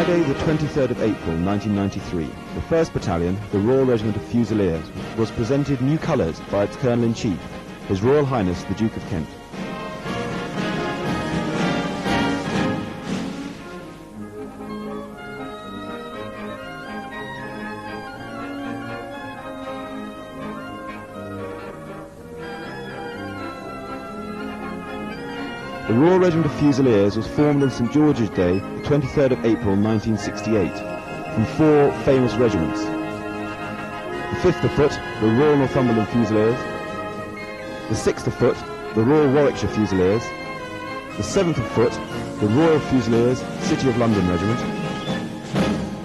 Friday the 23rd of April 1993, the 1st Battalion, the Royal Regiment of Fusiliers, was presented new colours by its Colonel-in-Chief, His Royal Highness the Duke of Kent. The Royal Regiment of Fusiliers was formed on St George's Day, the 23rd of April 1968, from 4 famous regiments. The 5th of Foot, the Royal Northumberland Fusiliers, the 6th of Foot, the Royal Warwickshire Fusiliers, the 7th of Foot, the Royal Fusiliers, City of London Regiment,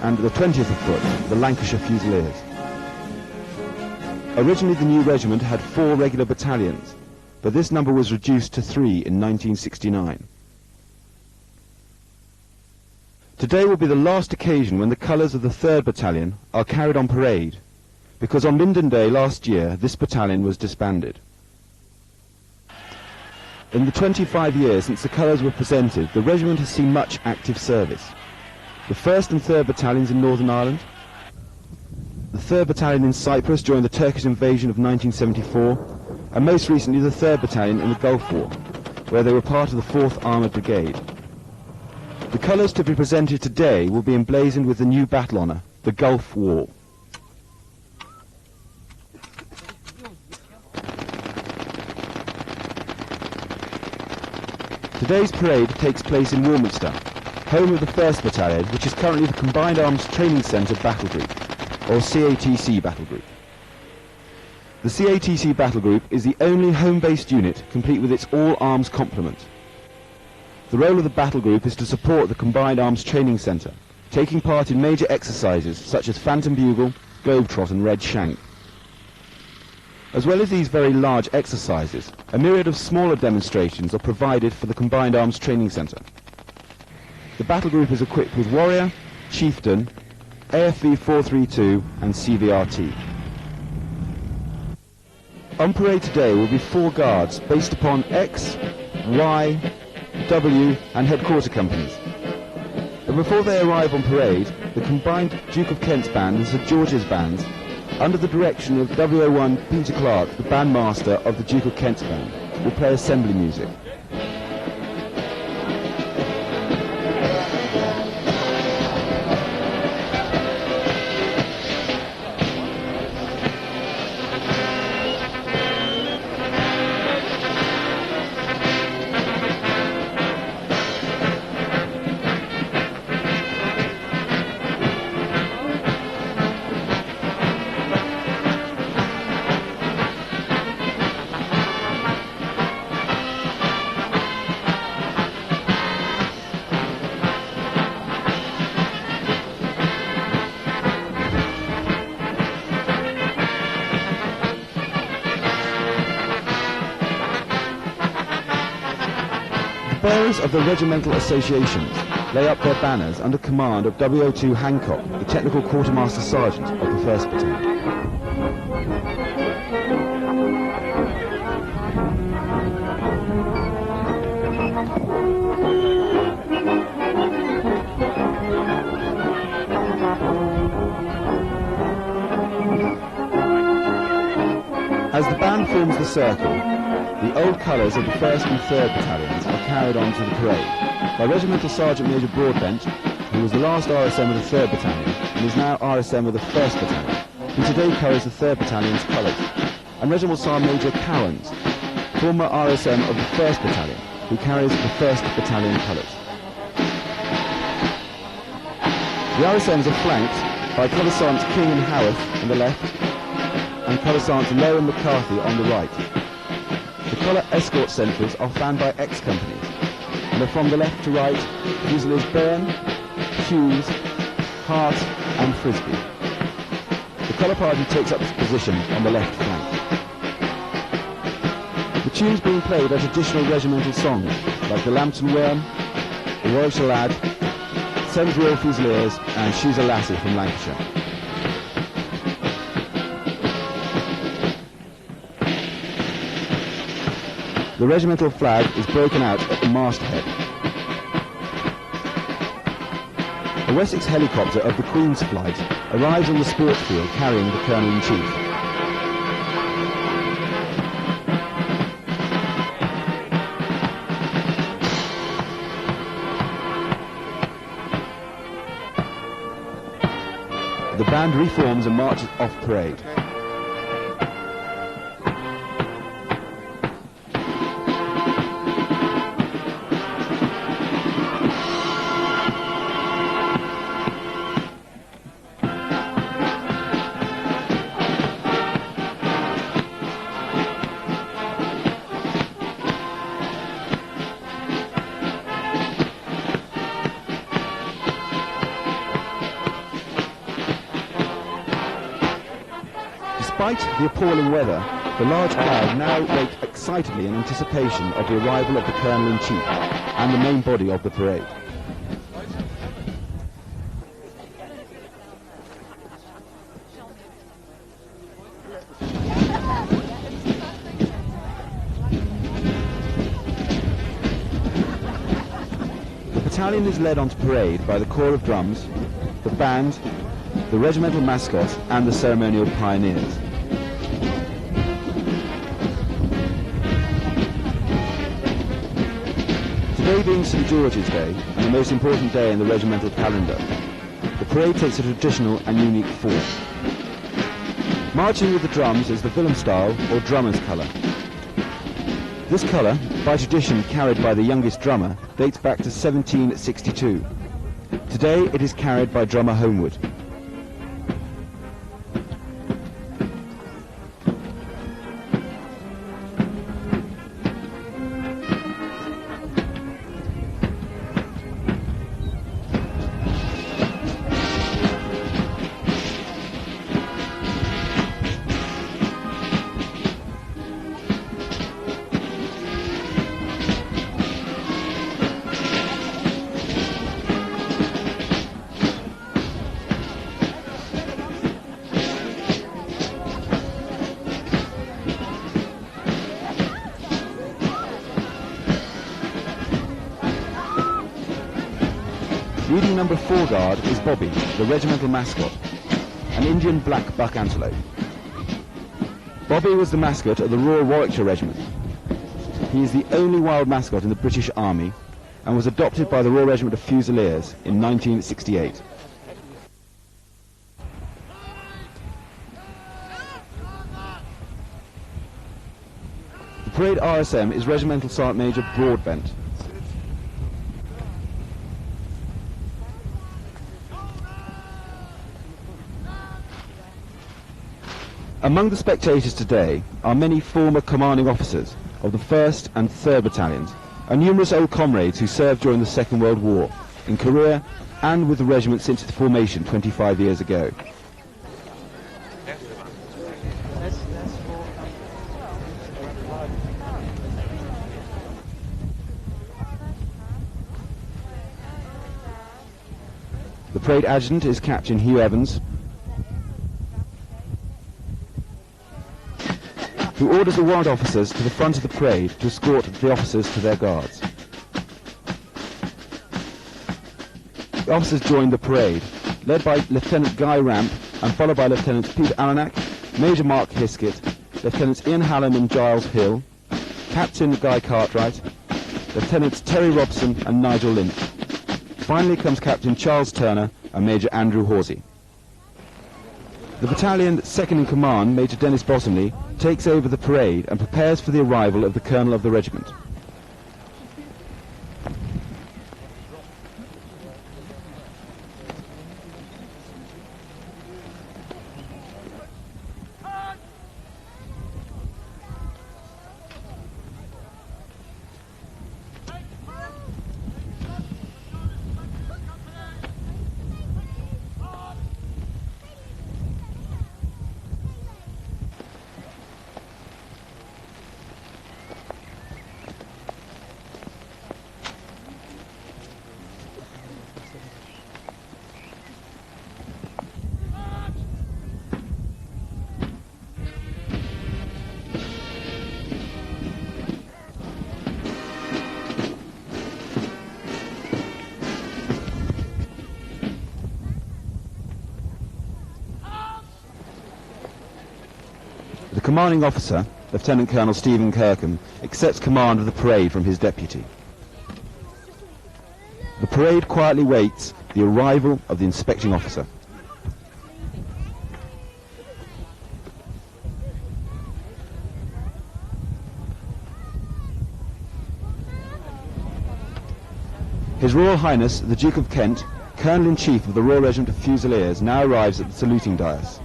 and the 20th of Foot, the Lancashire Fusiliers. Originally the new regiment had 4 regular battalions, but this number was reduced to 3 in 1969. Today will be the last occasion when the colours of the 3rd Battalion are carried on parade, because on Linden Day last year this battalion was disbanded. In the 25 years since the colours were presented, the regiment has seen much active service. The 1st and 3rd Battalions in Northern Ireland, the 3rd Battalion in Cyprus during the Turkish invasion of 1974, and most recently the 3rd Battalion in the Gulf War, where they were part of the 4th Armoured Brigade. The colours to be presented today will be emblazoned with the new battle honour, the Gulf War. Today's parade takes place in Warminster, home of the 1st Battalion, which is currently the Combined Arms Training Centre Battle Group, or CATC Battle Group. The CATC Battle Group is the only home-based unit complete with its all-arms complement. The role of the Battle Group is to support the Combined Arms Training Centre, taking part in major exercises such as Phantom Bugle, Globetrot and Red Shank. As well as these very large exercises, a myriad of smaller demonstrations are provided for the Combined Arms Training Centre. The Battle Group is equipped with Warrior, Chieftain, AFV 432 and CVRT. On parade today will be 4 guards based upon X, Y, W and headquarter companies. But before they arrive on parade, the combined Duke of Kent's band and St George's bands, under the direction of W01 Peter Clark, the bandmaster of the Duke of Kent's band, will play assembly music. Bearers of the regimental associations lay up their banners under command of W02 Hancock, the technical quartermaster sergeant of the 1st Battalion. As the band forms the circle, the old colours of the 1st and 3rd Battalions are carried on to the parade by Regimental Sergeant Major Broadbent, who was the last RSM of the 3rd Battalion and is now RSM of the 1st Battalion, who today carries the 3rd Battalion's colours, and Regimental Sergeant Major Cowans, former RSM of the 1st Battalion, who carries the 1st Battalion colours. The RSMs are flanked by Colour Sergeants King and Howarth on the left, and Colour Sergeants Lowe and McCarthy on the right. The colour escort centres are fanned by X companies, and are from the left to right Fusiliers Burn, Hughes, Hart and Frisbee. The colour party takes up its position on the left flank. The tunes being played are traditional regimental songs like the Lambton Worm, the Warwickshire Lad, Sevens Royal Fusiliers and She's a Lassie from Lancashire. The regimental flag is broken out at the masthead. A Wessex helicopter of the Queen's Flight arrives on the sports field carrying the Colonel-in-Chief. The band reforms and marches off parade. Despite the appalling weather, the large crowd now wait excitedly in anticipation of the arrival of the Colonel-in-Chief and the main body of the parade. The battalion is led onto parade by the corps of drums, the band, the regimental mascot and the ceremonial pioneers. Today being St George's Day, and the most important day in the regimental calendar, the parade takes a traditional and unique form. Marching with the drums is the Willem style, or drummer's colour. This colour, by tradition carried by the youngest drummer, dates back to 1762. Today it is carried by drummer Homewood. Leading number 4 guard is Bobby, the regimental mascot, an Indian black buck antelope. Bobby was the mascot of the Royal Warwickshire Regiment. He is the only wild mascot in the British Army and was adopted by the Royal Regiment of Fusiliers in 1968. The parade RSM is Regimental Sergeant Major Broadbent. Among the spectators today are many former commanding officers of the 1st and 3rd Battalions and numerous old comrades who served during the Second World War, in Korea and with the regiment since its formation 25 years ago. The parade adjutant is Captain Hugh Evans, who orders the warrant officers to the front of the parade to escort the officers to their guards. The officers joined the parade, led by Lieutenant Guy Ramp and followed by Lieutenants Peter Alanak, Major Mark Hiskett, Lieutenants Ian Hallam and Giles Hill, Captain Guy Cartwright, Lieutenants Terry Robson and Nigel Lynch. Finally comes Captain Charles Turner and Major Andrew Horsey. The battalion second in command, Major Dennis Bottomley, takes over the parade and prepares for the arrival of the Colonel of the regiment. The commanding officer, Lieutenant Colonel Stephen Kirkham, accepts command of the parade from his deputy. The parade quietly waits the arrival of the inspecting officer. His Royal Highness, the Duke of Kent, Colonel-in-Chief of the Royal Regiment of Fusiliers, now arrives at the saluting dais.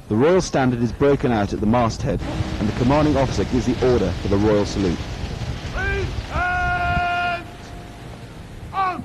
The Royal Standard is broken out at the masthead, and the commanding officer gives the order for the Royal Salute. Please stand! On!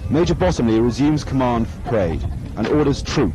Major Bottomley resumes command for parade and orders troop.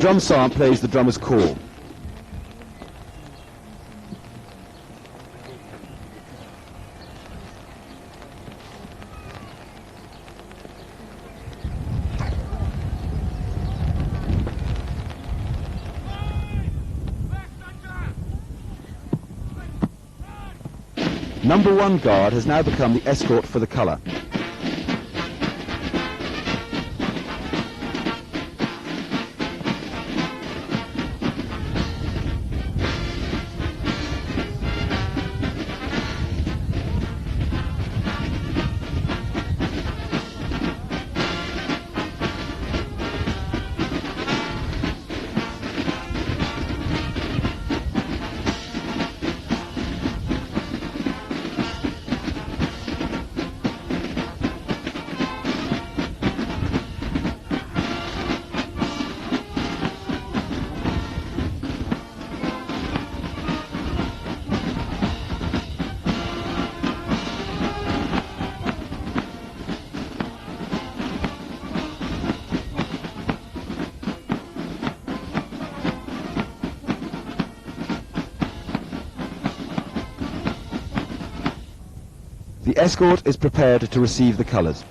drum sergeant plays the drummer's call. Number 1 guard has now become the escort for the colour. The escort is prepared to receive the colours.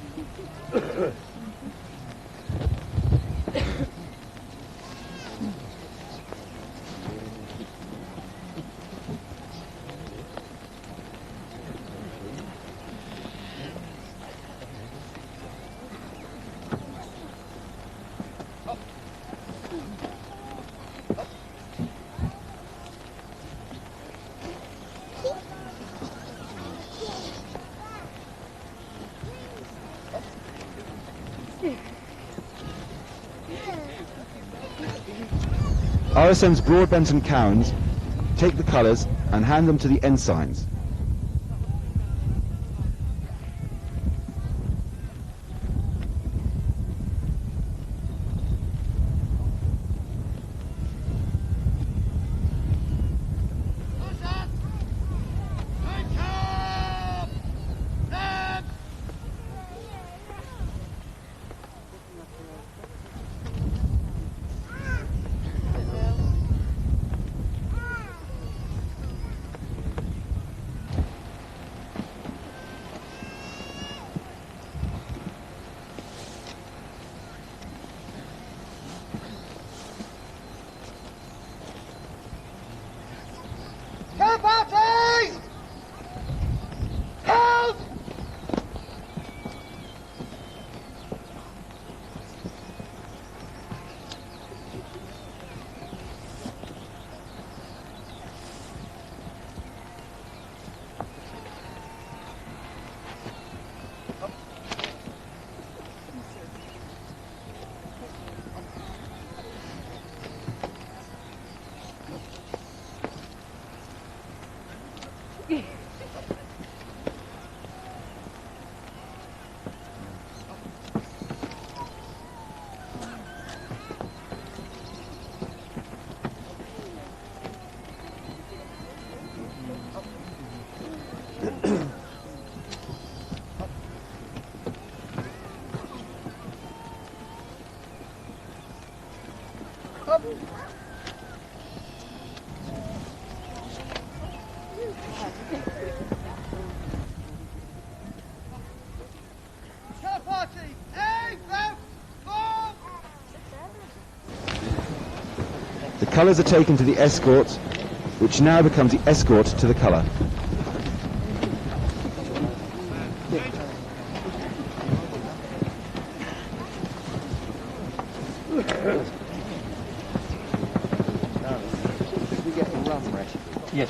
RSM's Broadbent and Cowans take the colours and hand them to the ensigns. The colours are taken to the escort, which now becomes the escort to the colour. Yes.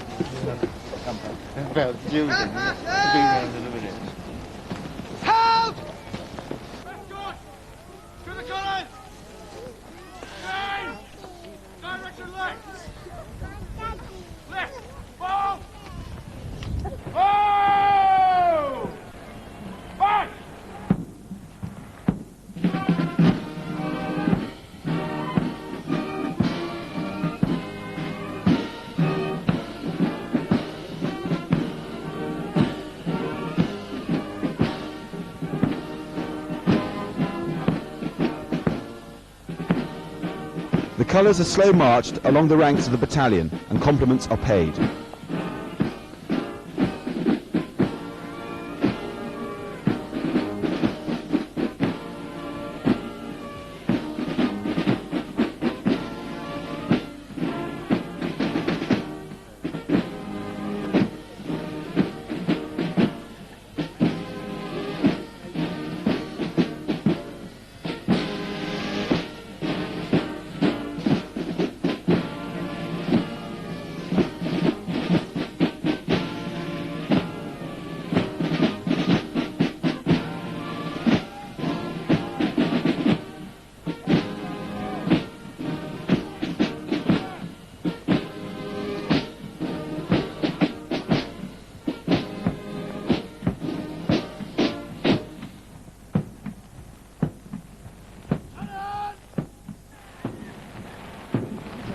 About June. Around in a minute. Help! Escort! To the colours! Nine! Direction left! Left! Ball! Oh! Back! colours are slow marched along the ranks of the battalion and compliments are paid.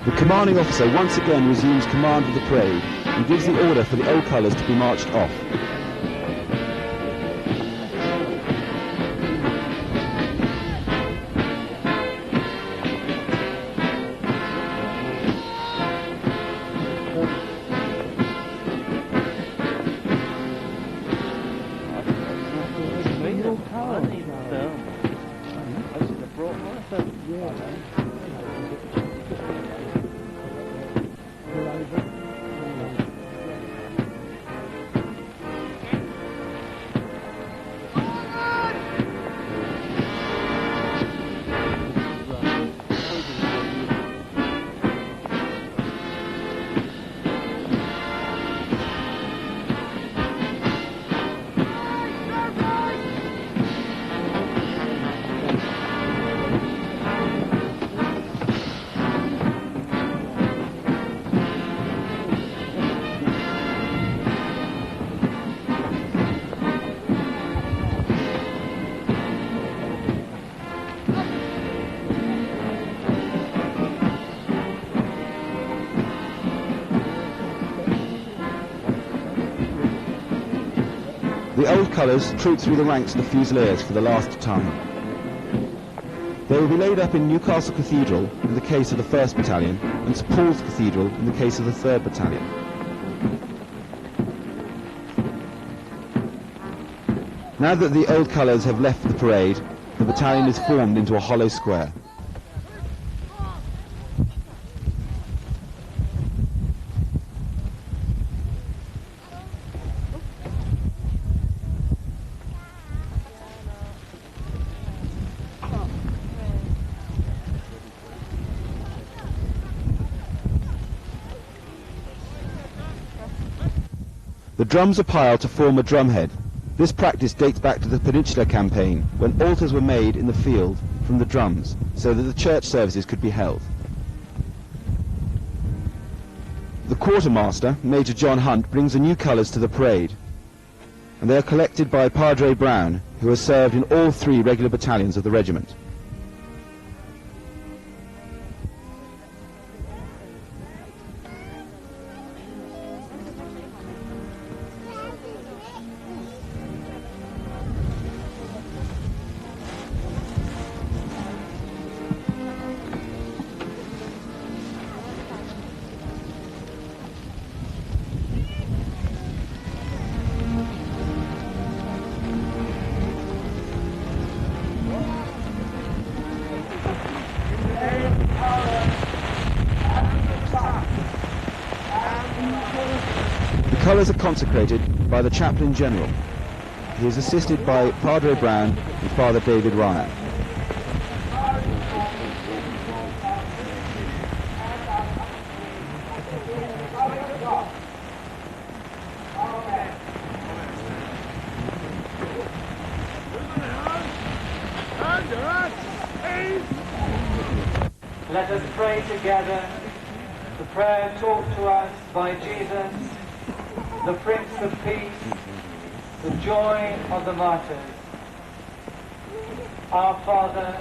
The commanding officer once again resumes command of the parade and gives the order for the old colours to be marched off. The old colours troop through the ranks of the Fusiliers for the last time. They will be laid up in Newcastle Cathedral in the case of the 1st Battalion and St Paul's Cathedral in the case of the 3rd Battalion. Now that the old colours have left the parade, the battalion is formed into a hollow square. The drums are piled to form a drumhead. This practice dates back to the Peninsular Campaign, when altars were made in the field from the drums, so that the church services could be held. The quartermaster, Major John Hunt, brings the new colours to the parade, and they are collected by Padre Brown, who has served in all 3 regular battalions of the regiment. The colours are consecrated by the Chaplain General. He is assisted by Padre Brown and Father David Ryan. Let us pray together the prayer taught to us by Jesus, the Prince of Peace, the joy of the martyrs. Our Father,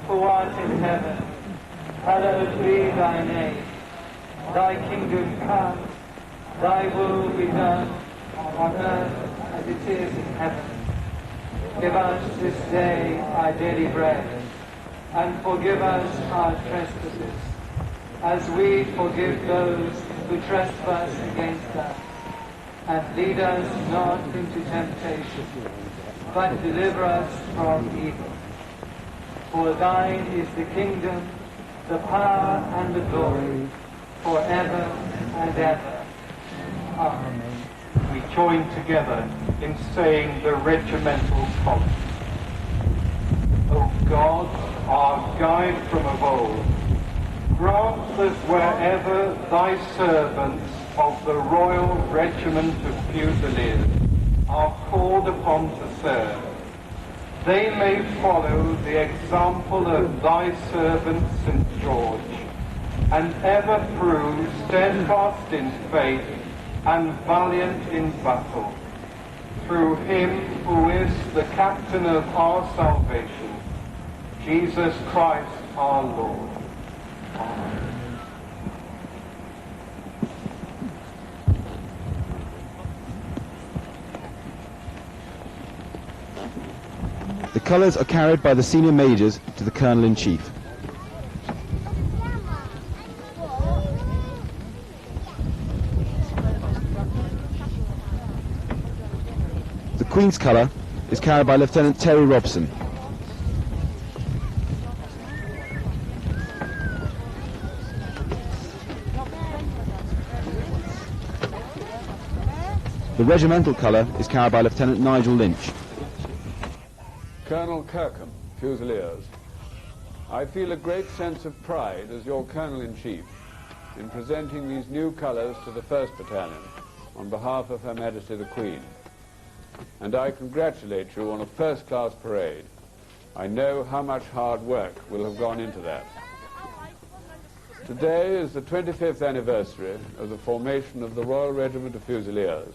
who art in heaven, hallowed be thy name. Thy kingdom come, thy will be done, on earth as it is in heaven. Give us this day our daily bread, and forgive us our trespasses, as we forgive those who trespass against us. And lead us not into temptation, but deliver us from evil. For thine is the kingdom, the power, and the glory, forever and ever. Amen. We join together in saying the regimental column. O God, our guide from of old, grant that wherever thy servants of the Royal Regiment of Fusiliers are called upon to serve, they may follow the example of thy servant St. George, and ever prove steadfast in faith and valiant in battle, through him who is the captain of our salvation, Jesus Christ our Lord. Amen. The colours are carried by the senior majors to the Colonel-in-Chief. The Queen's colour is carried by Lieutenant Terry Robson. The regimental colour is carried by Lieutenant Nigel Lynch. Colonel Kirkham, Fusiliers, I feel a great sense of pride as your Colonel-in-Chief in presenting these new colours to the 1st Battalion on behalf of Her Majesty the Queen. And I congratulate you on a first-class parade. I know how much hard work will have gone into that. Today is the 25th anniversary of the formation of the Royal Regiment of Fusiliers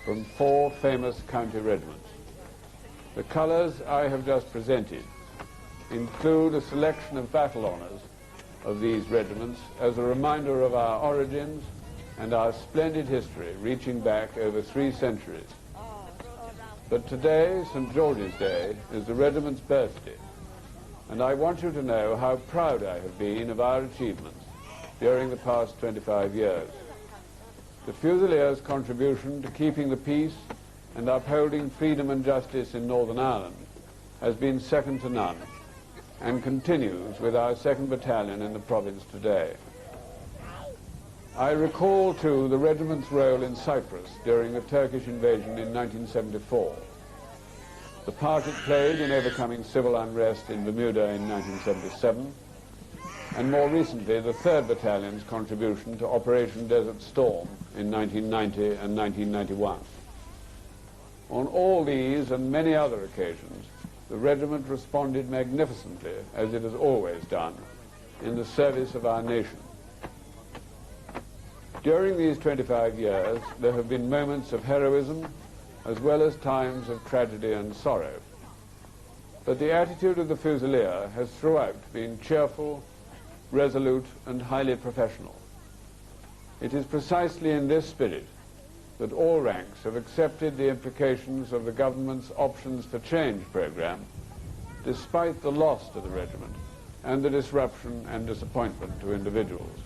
from 4 famous county regiments. The colours I have just presented include a selection of battle honours of these regiments as a reminder of our origins and our splendid history reaching back over 3 centuries. But today, St. George's Day, is the regiment's birthday, and I want you to know how proud I have been of our achievements during the past 25 years. The Fusiliers' contribution to keeping the peace and upholding freedom and justice in Northern Ireland has been second to none, and continues with our 2nd Battalion in the province today. I recall, too, the regiment's role in Cyprus during the Turkish invasion in 1974, the part it played in overcoming civil unrest in Bermuda in 1977, and more recently the 3rd Battalion's contribution to Operation Desert Storm in 1990 and 1991. On all these and many other occasions, the regiment responded magnificently, as it has always done, in the service of our nation. During these 25 years, there have been moments of heroism, as well as times of tragedy and sorrow. But the attitude of the Fusilier has throughout been cheerful, resolute, and highly professional. It is precisely in this spirit that all ranks have accepted the implications of the government's Options for Change programme, despite the loss to the regiment and the disruption and disappointment to individuals.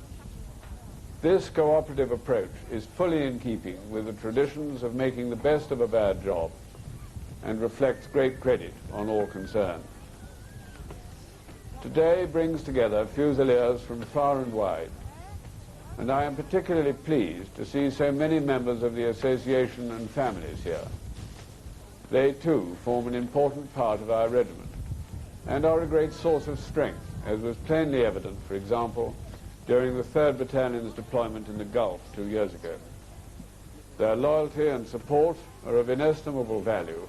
This cooperative approach is fully in keeping with the traditions of making the best of a bad job and reflects great credit on all concerned. Today brings together Fusiliers from far and wide, and I am particularly pleased to see so many members of the association and families here. They too form an important part of our regiment and are a great source of strength, as was plainly evident, for example, during the 3rd Battalion's deployment in the Gulf 2 years ago. Their loyalty and support are of inestimable value,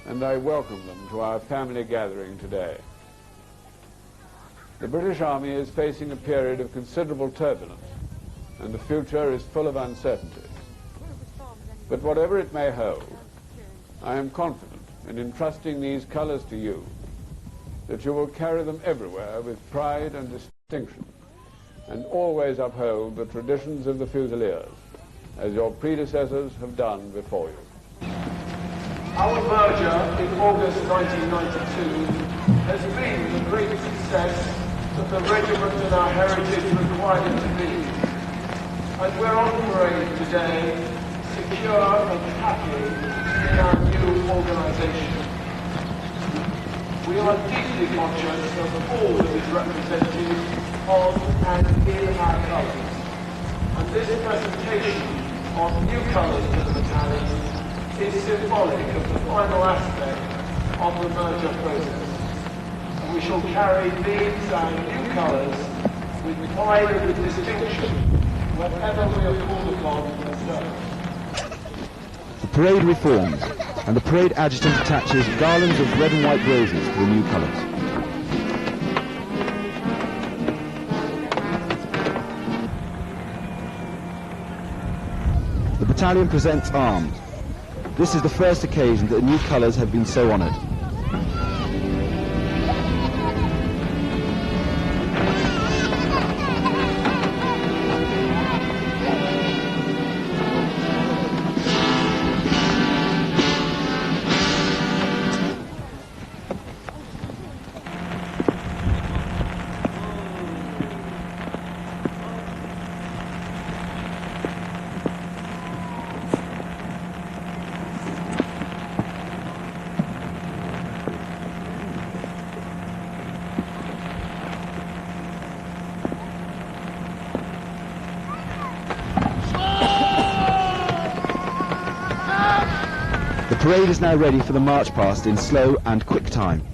and I welcome them to our family gathering today. The British Army is facing a period of considerable turbulence, and the future is full of uncertainty. But whatever it may hold, I am confident in entrusting these colours to you, that you will carry them everywhere with pride and distinction, and always uphold the traditions of the Fusiliers, as your predecessors have done before you. Our merger in August 1992 has been a great success. success that the regiment and our heritage required it to be. And we're on parade today, secure and happy in our new organisation. We are deeply conscious of all that is represented on and in our colours. And this presentation of new colours to the battalion is symbolic of the final aspect of the merger process. And we shall carry these, our new colours, with pride and with distinction wherever we are called upon to serve. The parade reforms, and the parade adjutant attaches garlands of red and white roses to the new colours. The battalion presents arms. This is the first occasion that the new colours have been so honoured. The parade is now ready for the march past in slow and quick time.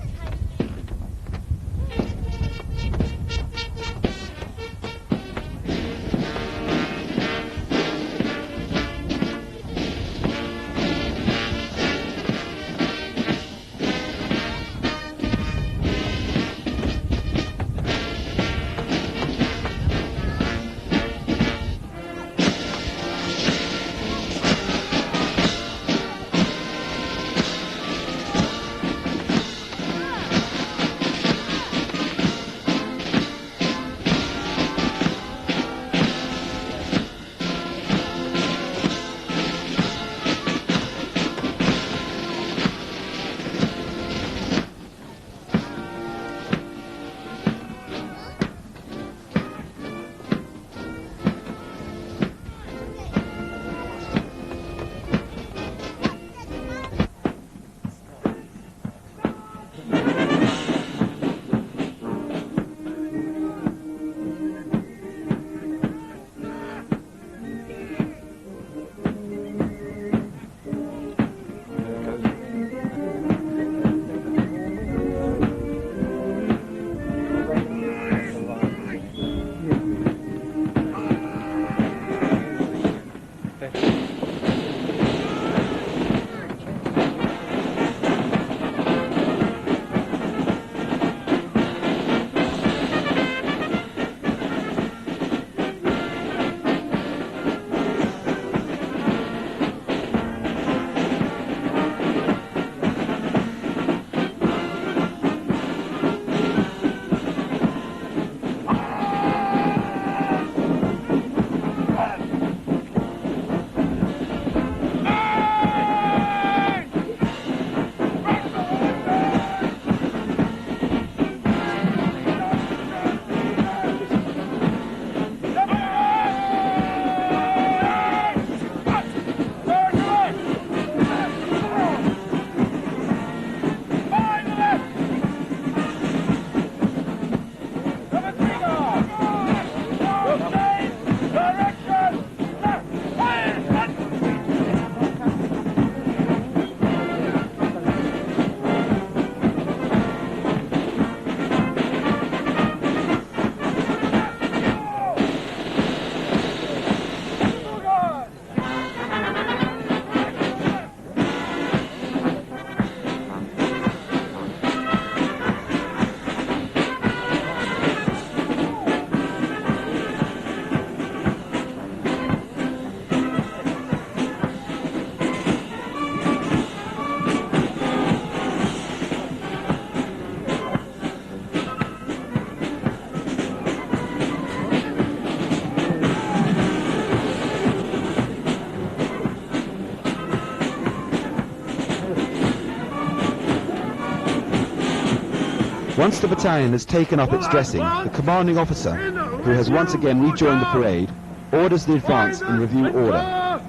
Once the battalion has taken up its dressing, the commanding officer, who has once again rejoined the parade, orders the advance in review order.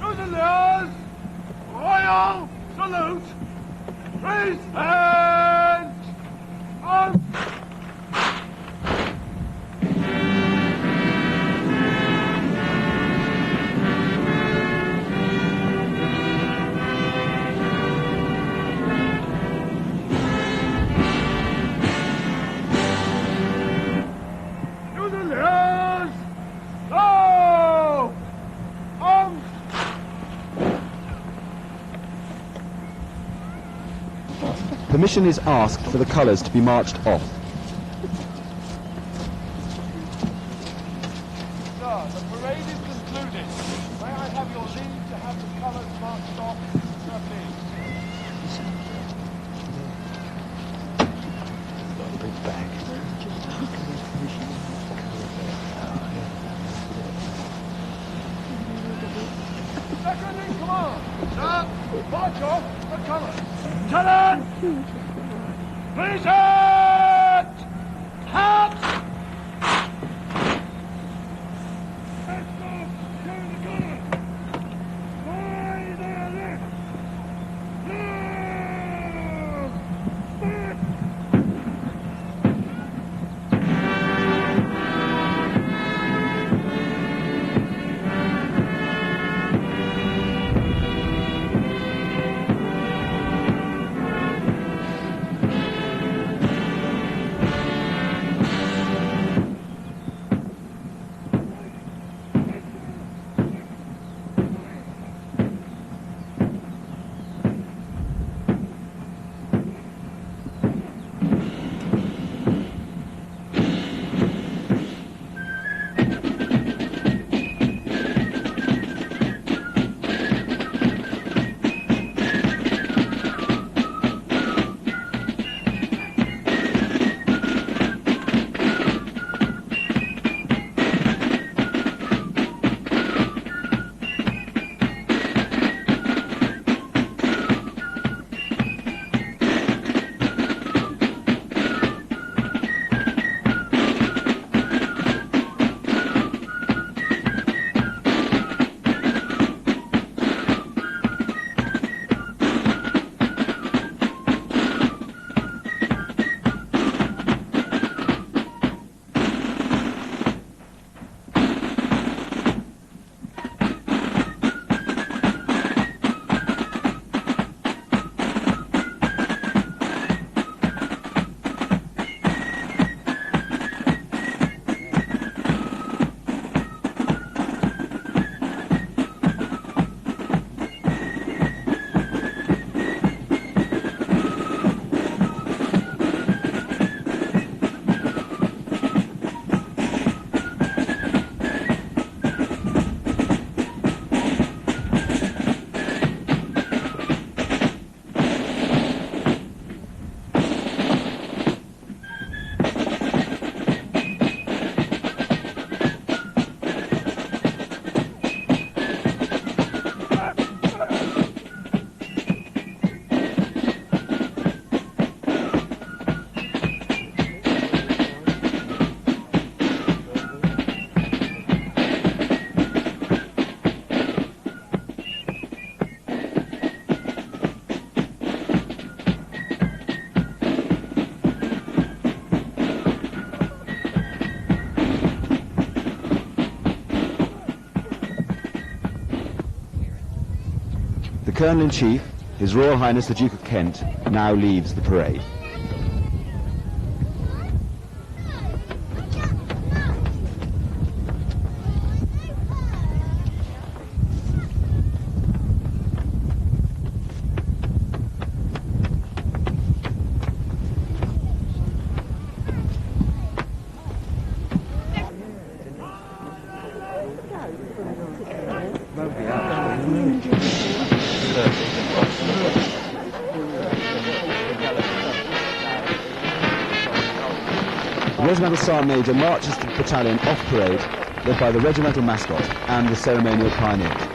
Fusiliers! Royal salute! Raise hands! On! Fusiliers! Go! On! Permission is asked for the colours to be marched off. Sir, the parade is concluded. May I have your leave to have the colours marched off, sir, please? Second in command, sir, march off the colours. Lieutenant! Present! Hat! Let's go! Show the colours! By their left! North! Back! The Colonel-in-Chief, His Royal Highness the Duke of Kent, now leaves the parade. The Regimental Sergeant Major marches the battalion off parade led by the regimental mascot and the ceremonial pioneers.